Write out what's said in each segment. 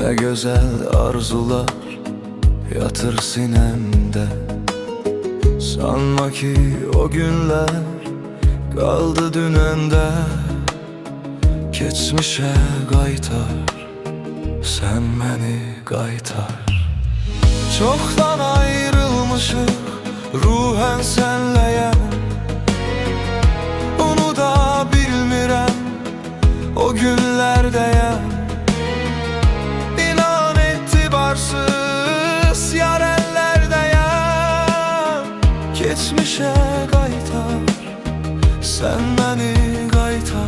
Ne güzel arzular yatır sinemde. Sanma ki o günler kaldı dünende. Geçmişe qaytar, sen beni qaytar. Çoktan ayrılmışıq ruhen senleyem. Onu da bilmirəm o günlerdeyem. İnan etibarsız yar ellerdeyem. Geçmişe qaytar, sen beni qaytar.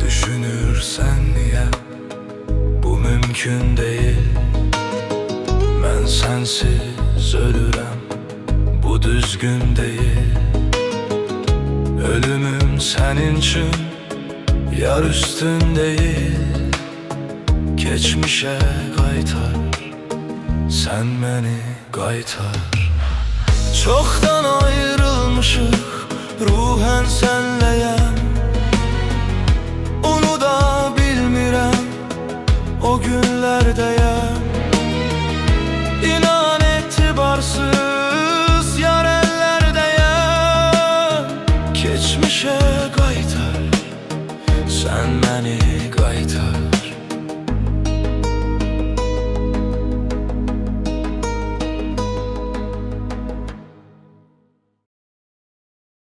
Düşünürsen niye bu mümkün değil? Ben sensiz ölürəm, bu düzgün değil. Ölümüm senin için yar üstün değil. Geçmişe qaytar, sen beni qaytar. Çoktan ayrılmışıq ruhen senleyem. Onu da bilmirəm o günlerdeyem. İnan etibarsız yar ellerdeyem. Geçmişe qaytar, sen beni qaytar.